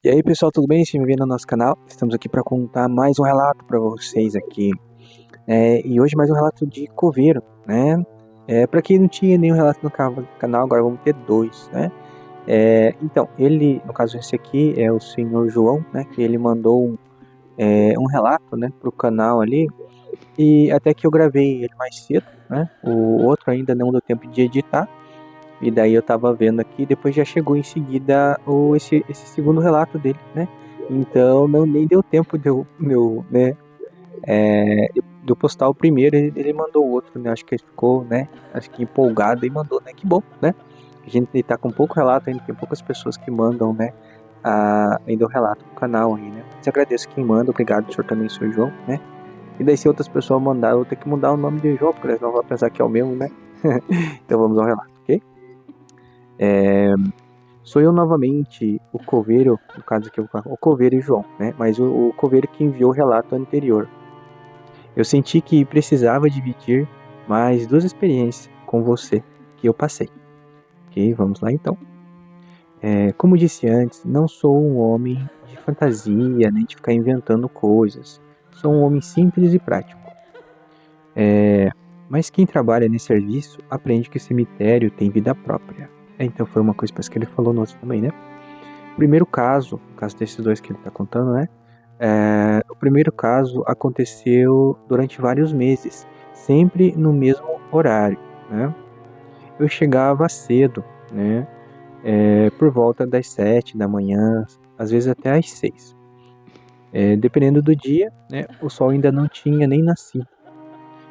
E aí pessoal, tudo bem? Seja bem-vindo ao nosso canal. Estamos aqui para contar mais um relato para vocês aqui. E hoje mais um relato de coveiro, né? Para quem não tinha nenhum relato no canal, agora vamos ter dois, né? Então, ele, no caso esse aqui é o senhor João, né? Que ele mandou um relato, né, pro canal ali. E até que eu gravei ele mais cedo, né? O outro ainda não deu tempo de editar. E daí eu tava vendo aqui, depois já chegou em seguida esse segundo relato dele, né? Então nem deu tempo de eu postar o primeiro, ele mandou o outro, né? Acho que ele ficou, né? Acho que empolgado e mandou, né? Que bom, né? A gente tá com pouco relato ainda, tem poucas pessoas que mandam, né? Ainda o relato pro canal aí, né? Mas agradeço quem manda, obrigado, senhor também, senhor João, né? E daí se outras pessoas mandarem, eu vou ter que mudar o nome de João, porque eles não vão pensar que é o mesmo, né? Então vamos ao relato, ok? Sou eu novamente, o coveiro, no caso aqui o coveiro e João, né? Mas o coveiro que enviou o relato anterior. Eu senti que precisava dividir mais duas experiências com você que eu passei. Ok, vamos lá então. Como disse antes, não sou um homem de fantasia, nem de ficar inventando coisas. Sou um homem simples e prático. Mas quem trabalha nesse serviço aprende que o cemitério tem vida própria. Então foi uma coisa que ele falou no outro também, né? O primeiro caso, o caso desses dois que ele está contando, né? O primeiro caso aconteceu durante vários meses, sempre no mesmo horário, né? Eu chegava cedo, né? Por volta das 7 da manhã, às vezes até às 6. Dependendo do dia, né? O sol ainda não tinha nem nascido.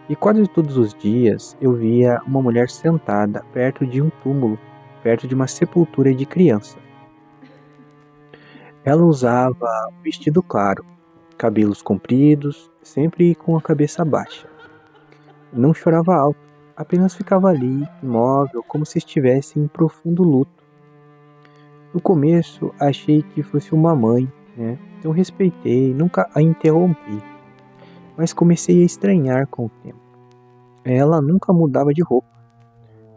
E quase todos os dias eu via uma mulher sentada perto de um túmulo, perto de uma sepultura de criança. Ela usava um vestido claro, cabelos compridos, sempre com a cabeça baixa. Não chorava alto, apenas ficava ali, imóvel, como se estivesse em profundo luto. No começo, achei que fosse uma mãe, né? Então respeitei, nunca a interrompi, mas comecei a estranhar com o tempo. Ela nunca mudava de roupa.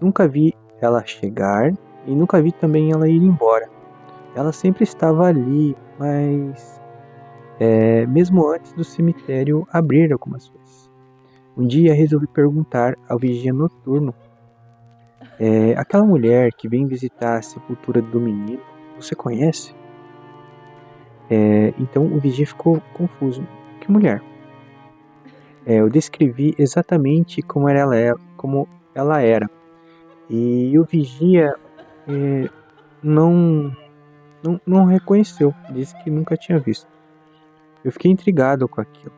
Nunca vi ela chegar e nunca vi também ela ir embora. Ela sempre estava ali, mas mesmo antes do cemitério abrir algumas vezes. Um dia resolvi perguntar ao vigia noturno: aquela mulher que vem visitar a sepultura do menino, você conhece? Então o vigia ficou confuso. Que mulher? Eu descrevi exatamente como ela era. E o vigia não, não reconheceu, disse que nunca tinha visto. Eu fiquei intrigado com aquilo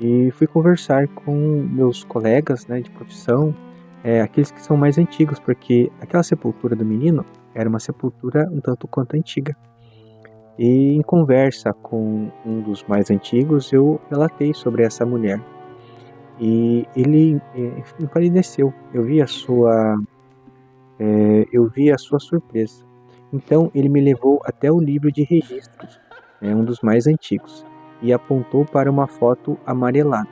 e fui conversar com meus colegas, né, de profissão, aqueles que são mais antigos, porque aquela sepultura do menino era uma sepultura um tanto quanto antiga. E em conversa com um dos mais antigos, eu relatei sobre essa mulher. E ele empalideceu. Eu vi a sua surpresa. Então ele me levou até o livro de registros, um dos mais antigos, e apontou para uma foto amarelada.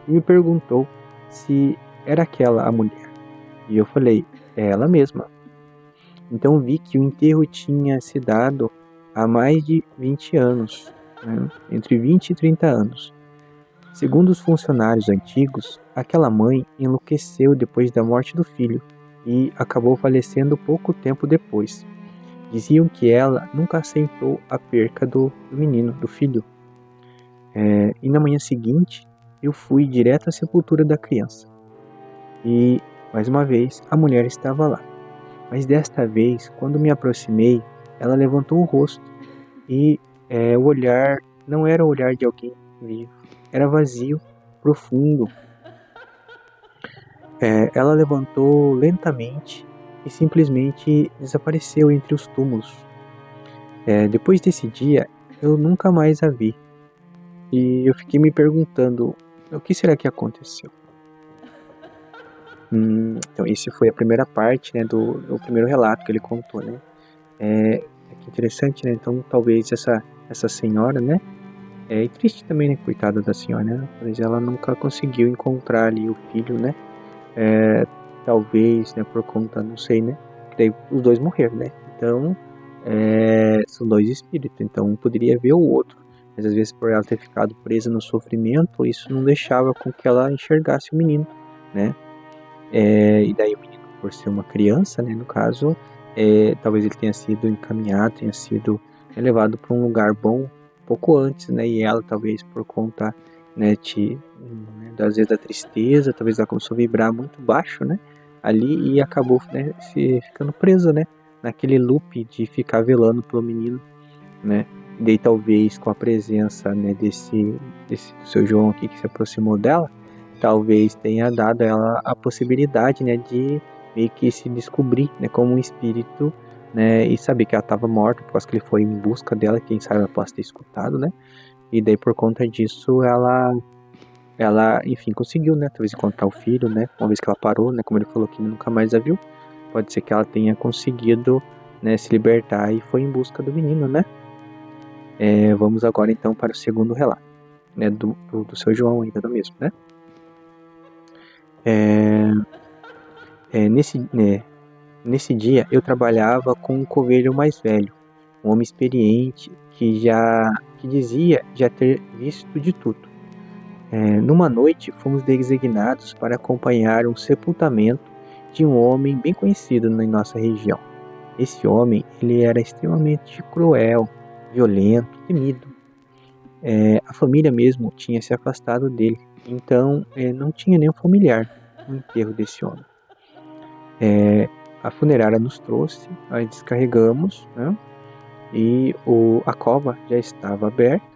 E me perguntou se era aquela a mulher. E eu falei, é ela mesma. Então vi que o enterro tinha se dado há mais de 20 anos, né? Entre 20 e 30 anos. Segundo os funcionários antigos, aquela mãe enlouqueceu depois da morte do filho e acabou falecendo pouco tempo depois. Diziam que ela nunca aceitou a perca do menino, do filho. E na manhã seguinte, eu fui direto à sepultura da criança. E, mais uma vez, a mulher estava lá. Mas desta vez, quando me aproximei, ela levantou o rosto e o olhar não era o olhar de alguém vivo, era vazio, profundo. Ela levantou lentamente e simplesmente desapareceu entre os túmulos. Depois desse dia, eu nunca mais a vi. E eu fiquei me perguntando, o que será que aconteceu? Então, esse foi a primeira parte, né, do primeiro relato que ele contou, né? Que interessante, né? Então, talvez essa senhora, né? E triste também, né? Coitada da senhora, né? Mas ela nunca conseguiu encontrar ali o filho, né? Talvez, né? Por conta, não sei, né? Que daí os dois morreram, né? Então, são dois espíritos, então um poderia ver o outro, mas às vezes por ela ter ficado presa no sofrimento, isso não deixava com que ela enxergasse o menino, né? E daí o menino, por ser uma criança, né, no caso, talvez ele tenha sido encaminhado, tenha sido levado para um lugar bom pouco antes, né? E ela talvez por conta, né, às vezes da tristeza, talvez ela começou a vibrar muito baixo, né? Ali e acabou, né, ficando presa, né? Naquele loop de ficar velando pelo menino, né? E daí talvez com a presença, né, desse do seu João aqui que se aproximou dela, talvez tenha dado a ela a possibilidade, né, de meio que se descobrir, né, como um espírito, né, e saber que ela estava morta, por causa que ele foi em busca dela, quem sabe ela possa ter escutado, né? E daí por conta disso ela, enfim, conseguiu, né, talvez encontrar o filho, né, uma vez que ela parou, né, como ele falou que nunca mais a viu, pode ser que ela tenha conseguido, né, se libertar e foi em busca do menino, né? Vamos agora então para o segundo relato, né, do seu João ainda do mesmo, né? Nesse dia eu trabalhava com um coveiro mais velho, um homem experiente que dizia já ter visto de tudo. Numa noite fomos designados para acompanhar um sepultamento de um homem bem conhecido na nossa região. Esse homem, ele era extremamente cruel, violento, temido. A família mesmo tinha se afastado dele, então não tinha nenhum familiar no enterro desse homem. A funerária nos trouxe, nós descarregamos, né? E a cova já estava aberta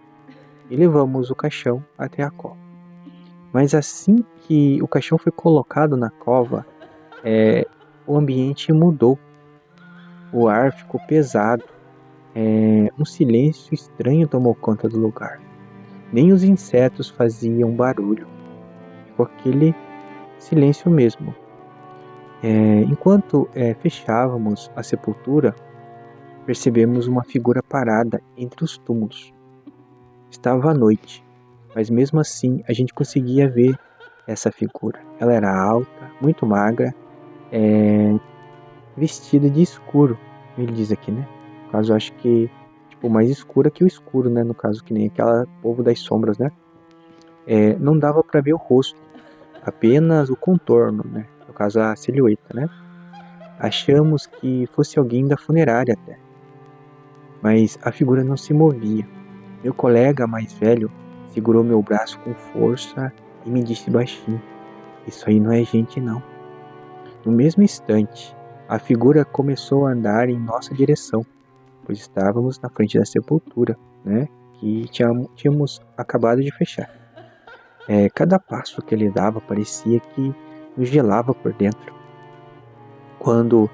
e levamos o caixão até a cova. Mas assim que o caixão foi colocado na cova, o ambiente mudou, o ar ficou pesado, um silêncio estranho tomou conta do lugar. Nem os insetos faziam barulho, ficou aquele silêncio mesmo. Enquanto fechávamos a sepultura, percebemos uma figura parada entre os túmulos. Estava à noite, mas mesmo assim a gente conseguia ver essa figura. Ela era alta, muito magra, vestida de escuro, ele diz aqui, né? No caso, eu acho que tipo, mais escura que o escuro, né? No caso, que nem aquela povo das sombras, né? Não dava para ver o rosto, apenas o contorno, né? No caso, a silhueta, né? Achamos que fosse alguém da funerária até, mas a figura não se movia. Meu colega mais velho segurou meu braço com força e me disse baixinho: "Isso aí não é gente não." No mesmo instante, a figura começou a andar em nossa direção, pois estávamos na frente da sepultura, né, que tínhamos acabado de fechar. Cada passo que ele dava parecia que nos gelava por dentro. Quando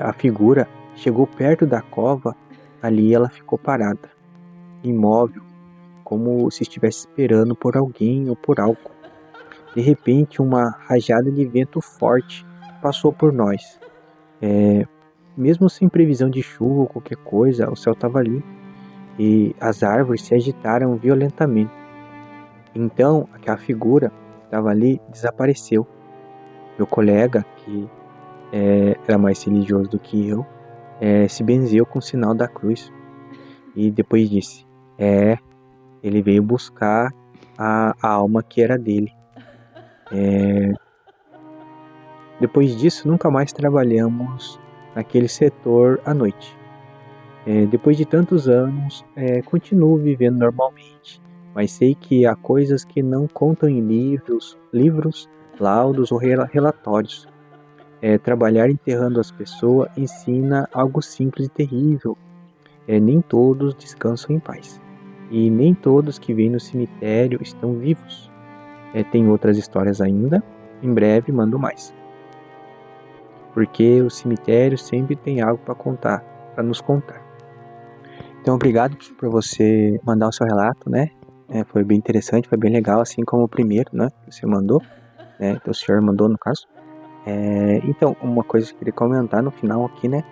a figura chegou perto da cova, ali ela ficou parada, imóvel, como se estivesse esperando por alguém ou por algo. De repente, uma rajada de vento forte passou por nós. Mesmo sem previsão de chuva ou qualquer coisa, o céu estava limpo e as árvores se agitaram violentamente. Então, aquela figura que estava ali desapareceu. Meu colega, que era mais religioso do que eu, se benzeu com o sinal da cruz e depois disse: ele veio buscar a alma que era dele. Depois disso, nunca mais trabalhamos naquele setor à noite. Depois de tantos anos, continuo vivendo normalmente, mas sei que há coisas que não contam em livros, laudos ou relatórios. Trabalhar enterrando as pessoas ensina algo simples e terrível. Nem todos descansam em paz. E nem todos que vêm no cemitério estão vivos. Tem outras histórias ainda. Em breve mando mais. Porque o cemitério sempre tem algo para nos contar. Então, obrigado por você mandar o seu relato, né? Foi bem interessante, foi bem legal, assim como o primeiro, né? Que você mandou, né? Que o senhor mandou, no caso. Então, uma coisa que eu queria comentar no final aqui, né?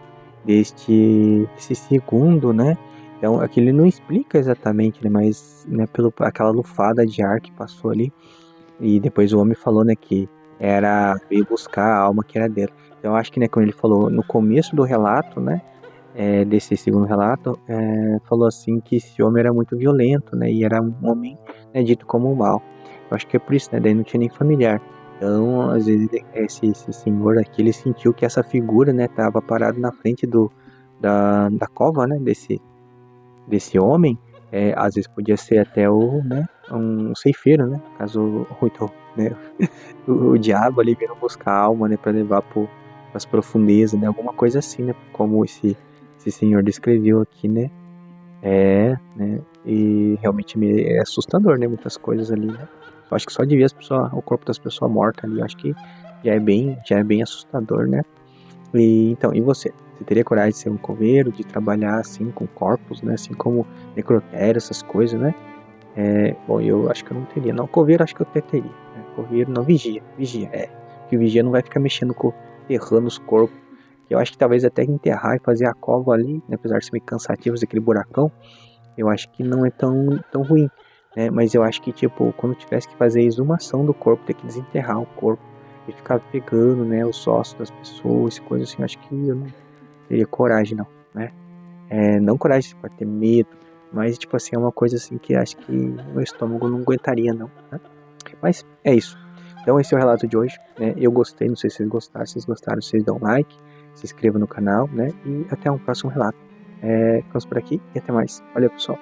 Desse segundo, né? Então, aqui ele não explica exatamente, né? Mas, né, aquela lufada de ar que passou ali. E depois o homem falou, né? Que veio buscar a alma que era dele. Então, eu acho que, né? Quando ele falou no começo do relato, né? desse segundo relato, falou assim que esse homem era muito violento, né, e era um homem, né, dito como um mal. Eu acho que é por isso, né, daí não tinha nem familiar. Então, às vezes, esse senhor aqui, ele sentiu que essa figura, né, estava parado na frente da cova, né, desse homem, às vezes podia ser até né, um ceifeiro, né, caso, ou então, né, o diabo ali vindo buscar a alma, né, para levar para as profundezas, né, alguma coisa assim, né, como esse senhor descreveu aqui, né, né, e realmente é assustador, né, muitas coisas ali, né. Eu acho que só de ver o corpo das pessoas mortas ali, eu acho que já é bem assustador, né. Então, e você? Você teria coragem de ser um coveiro, de trabalhar assim com corpos, né? Assim como necrotério, essas coisas, né? Bom, eu acho que eu não teria. Não, coveiro acho que eu até teria. Né? Coveiro não, vigia. Porque vigia não vai ficar mexendo enterrando os corpos. Eu acho que talvez até enterrar e fazer a cova ali, né? Apesar de ser meio cansativo, aquele buracão, eu acho que não é tão ruim, né? Mas eu acho que, tipo, quando tivesse que fazer a exumação do corpo, ter que desenterrar o corpo e ficar pegando, né, os ossos das pessoas, coisas assim, eu acho que eu não teria coragem, não, né? Não coragem para ter medo, mas, tipo assim, é uma coisa assim que acho que meu estômago não aguentaria, não, né? Mas é isso. Então, esse é o relato de hoje, né? Eu gostei, não sei se vocês gostaram. Se vocês gostaram, vocês dão like, se inscrevam no canal, né? E até um próximo relato. Ficamos por aqui e até mais. Valeu, pessoal.